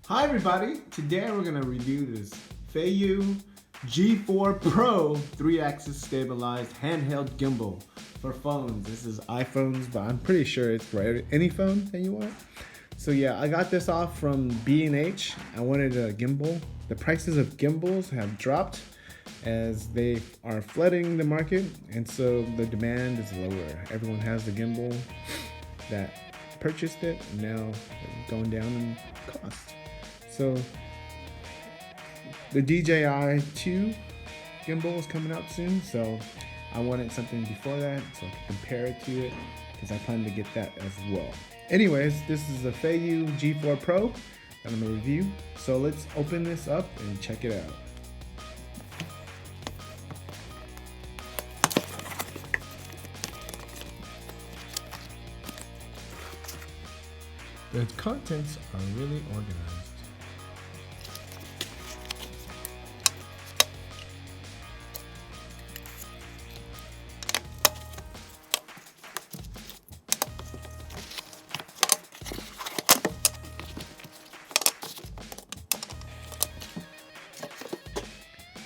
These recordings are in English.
Hi everybody, today we're going to review this Feiyu G4 Pro 3-axis stabilized handheld gimbal for phones. This is iPhones, but I'm pretty sure it's for any phone that you want. So yeah, I got this off from B&H. I wanted a gimbal. The prices of gimbals have dropped as they are flooding the market, and so the demand is lower. Everyone has the gimbal that purchased it, and now it's going down in cost. So the DJI 2 gimbal is coming out soon, so I wanted something before that so I could compare it to it, because I plan to get that as well. Anyways, this is a Feiyu G4 Pro that I'm going to review. So let's open this up and check it out. The contents are really organized.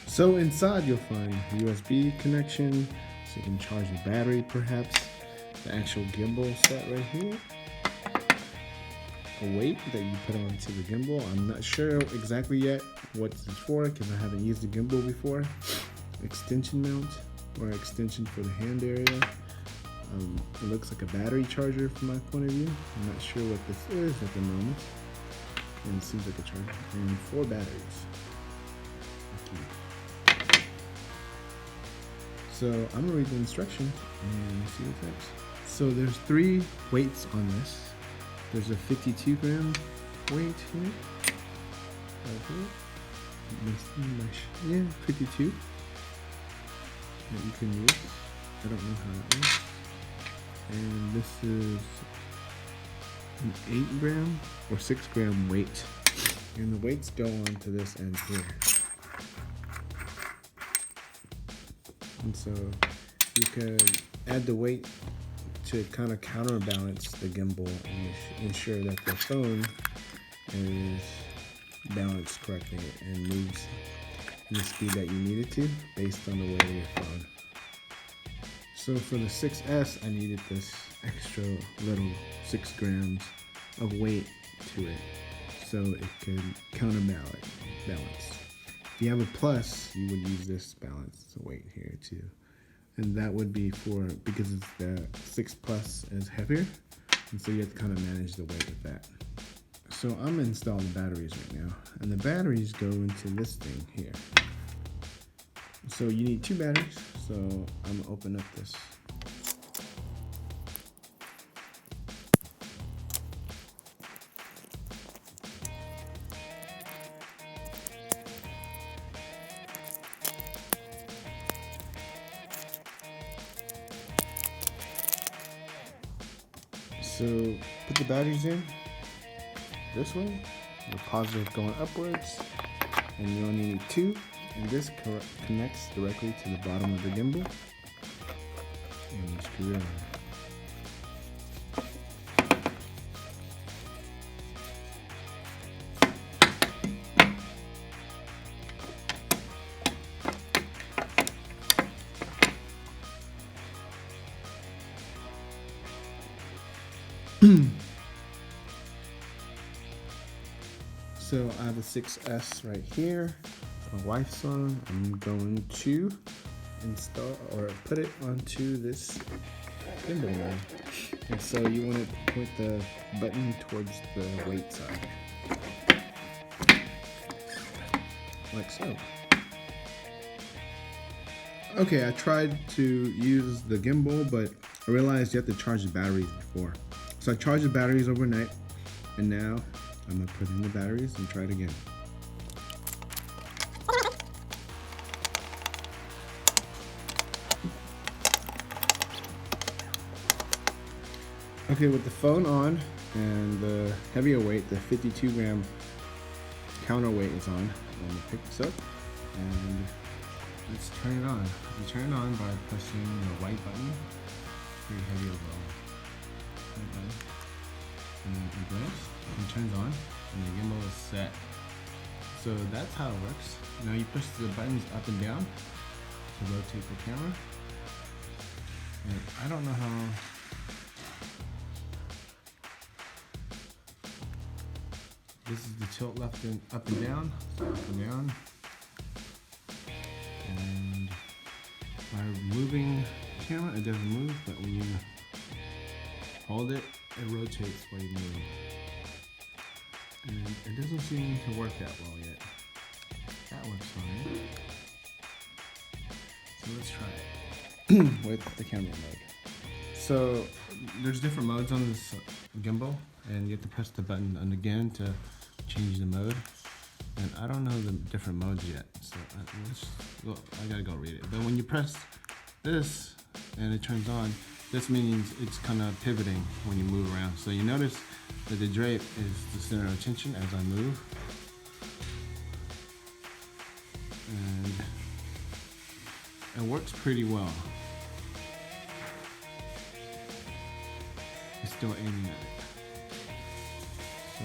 So inside you'll find a USB connection, so you can charge the battery perhaps, the actual gimbal set right here, a weight that you put onto the gimbal. I'm not sure exactly yet what it's for because I haven't used the gimbal before. Extension mount, or extension for the hand area. It looks like a battery charger from my point of view. I'm not sure what this is at the moment. And it seems like a charger. And 4 batteries. So I'm gonna read the instructions and see what it says. So there's 3 weights on this. There's a 52 gram weight here. Yeah, 52 that you can use. I don't know how that works. And this is an 8 gram or 6 gram weight. And the weights go onto this end here. And so you could add the weight to kind of counterbalance the gimbal and ensure that the phone is balanced correctly and moves in the speed that you need it to based on the weight of your phone. So for the 6S, I needed this extra little 6 grams of weight to it so it could counterbalance. If you have a Plus, you would use this balance weight here too. And that would be because it's the 6 Plus is heavier, and so you have to kind of manage the weight with that. So I'm installing the batteries right now, and the batteries go into this thing here. So you need 2 batteries, so I'm gonna open up this. So put the batteries in this way, the positive going upwards, and you only need 2, and this connects directly to the bottom of the gimbal, and you screw it on. So I have a 6S right here. My wife's on. I'm going to install or put it onto this gimbal now. And so you want to point the button towards the weight side, like so. Okay, I tried to use the gimbal, but I realized you have to charge the batteries before. So I charged the batteries overnight, and now I'm gonna put in the batteries and try it again. Okay, with the phone on and the heavier weight, the 52 gram counterweight is on, I'm gonna pick this up and let's turn it on. You turn it on by pressing the white button. Pretty heavy overall. White button. And then it goes and turns on, and the gimbal is set that. So that's how it works. Now you push the buttons up and down to rotate the camera. And I don't know how. This is the tilt left and up and down, so up and down. And by moving the camera, it doesn't move, but when you hold it, it rotates while you move. And it doesn't seem to work that well yet. That works fine. So let's try it with the camera mode. So there's different modes on this gimbal, and you have to press the button and again to change the mode. And I don't know the different modes yet, so I gotta go read it. But when you press this and it turns on, this means it's kind of pivoting when you move around. So you notice that the drape is the center of attention as I move. And it works pretty well. It's still aiming at it. So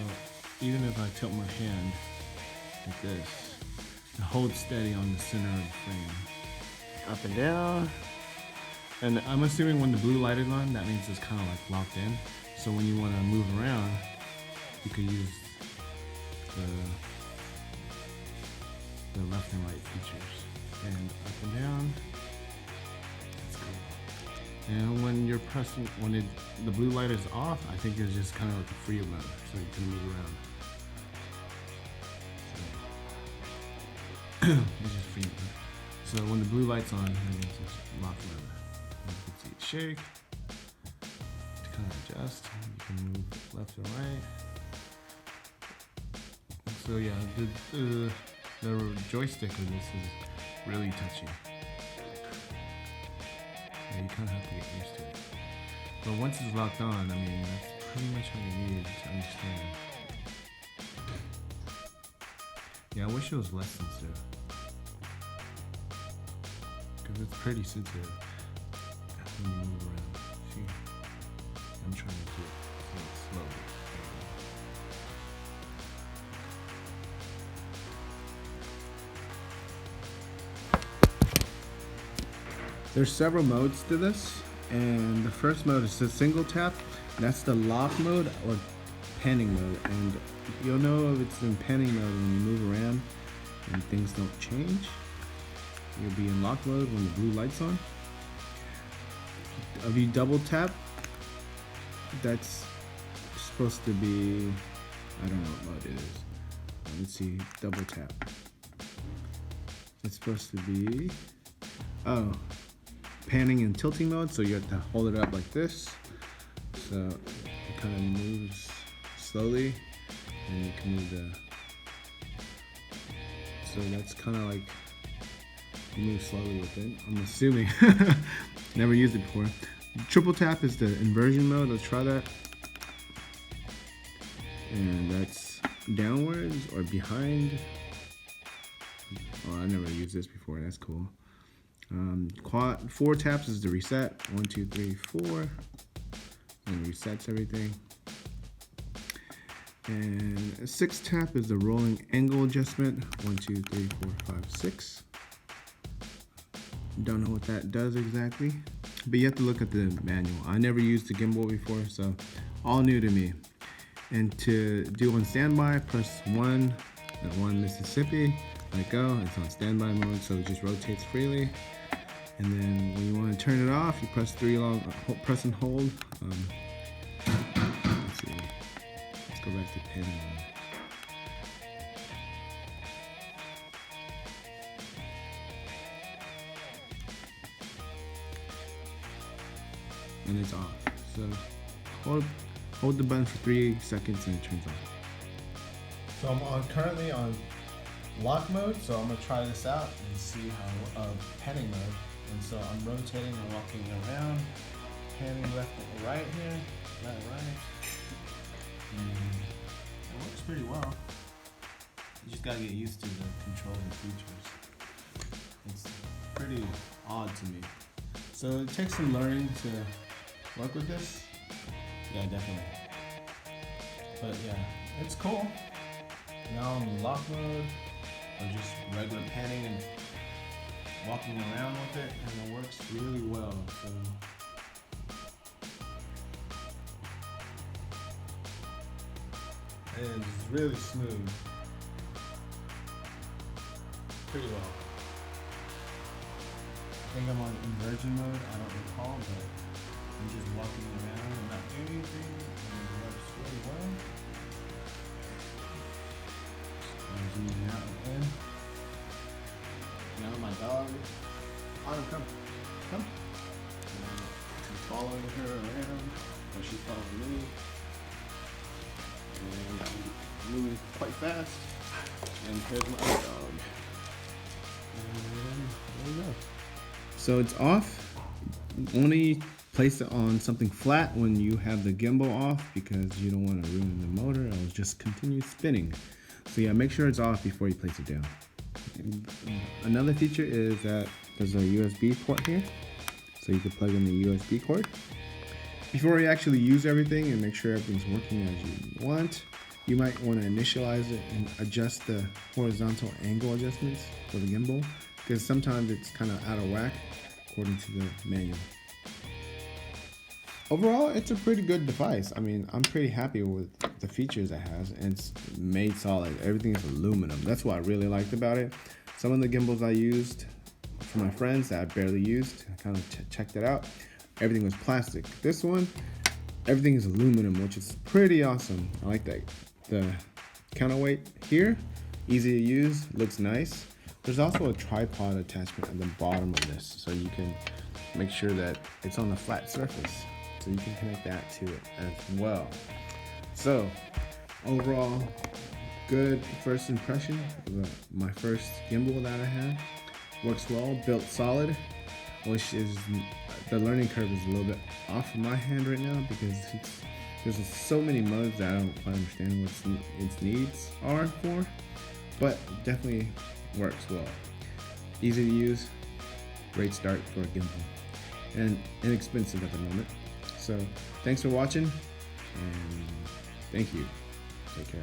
even if I tilt my hand like this, it holds steady on the center of the frame. Up and down. And I'm assuming when the blue light is on, that means it's kind of like locked in. So when you want to move around, you could use the left and right features. And up and down. That's cool. And when you're pressing, when the blue light is off, I think it's just kind of like a free mode, so you can move around. So, it's just free mode. So when the blue light's on, it means it's lock mode. You can see it shake. To kind of adjust, you can move left or right. So yeah, the joystick of this is really touchy. Yeah, you kind of have to get used to it. But once it's locked on, I mean, that's pretty much what you need to understand. Yeah, I wish it was less sensitive. Because it's pretty sensitive when you move around. See? I'm trying to do it slowly. There's several modes to this, and the first mode is the single tap. That's the lock mode or panning mode, and you'll know if it's in panning mode when you move around and things don't change. You'll be in lock mode when the blue light's on. If you double tap, that's supposed to be, I don't know what mode it is. Let's see, double tap. It's supposed to be, panning and tilting mode, so you have to hold it up like this. So it kind of moves slowly, and you can move so that's kind of like, you move slowly with it, I'm assuming. Never used it before. Triple tap is the inversion mode. Let's try that. And that's downwards or behind. Oh, I never used this before. That's cool. Four taps is the reset. 1, 2, 3, 4. And resets everything. And 6 tap is the rolling angle adjustment. 1, 2, 3, 4, 5, 6. Don't know what that does exactly, but you have to look at the manual. I never used the gimbal before, so all new to me. And to do on standby, press 1, the 1 Mississippi, let go. It's on standby mode, so it just rotates freely. And then when you want to turn it off, you press 3 press and hold. Let's see. Let's go back to pen mode. And it's off. So hold the button for 3 seconds and it turns off. So I'm currently on lock mode, so I'm gonna try this out and see how panning mode. And so I'm rotating and walking around, panning left and right here, left and right. And it works pretty well. You just gotta get used to the controls and features. It's pretty odd to me. So it takes some learning to work with this. Yeah, definitely. But yeah, it's cool. Now around lock mode or just regular panning and walking around with it, and it works really well. So and it's really smooth, pretty well. I think I'm on inversion mode, I don't recall, but I'm just walking around and not doing anything, and it works really well. I'm zooming out again. Now my dog, Autumn, come. I'm following her around, or she's following me. And I'm moving quite fast. And here's my other dog. And there we go. So it's off. Only place it on something flat when you have the gimbal off because you don't want to ruin the motor. It'll just continue spinning. So yeah, make sure it's off before you place it down. And another feature is that there's a USB port here. So you can plug in the USB cord. Before you actually use everything and make sure everything's working as you want, you might want to initialize it and adjust the horizontal angle adjustments for the gimbal, because sometimes it's kind of out of whack according to the manual. Overall, it's a pretty good device. I mean, I'm pretty happy with the features it has, and it's made solid. Everything is aluminum. That's what I really liked about it. Some of the gimbals I used for my friends that I barely used, I kind of checked it out. Everything was plastic. This one, everything is aluminum, which is pretty awesome. I like that. The counterweight here, easy to use, looks nice. There's also a tripod attachment at the bottom of this, so you can make sure that it's on a flat surface. So you can connect that to it as well. So overall, good first impression of my first gimbal that I had. Works well, built solid, which is, the learning curve is a little bit off of my hand right now because there's so many modes that I don't quite understand what its needs are for, but definitely works well. Easy to use, great start for a gimbal, and inexpensive at the moment. So thanks for watching, and thank you. Take care.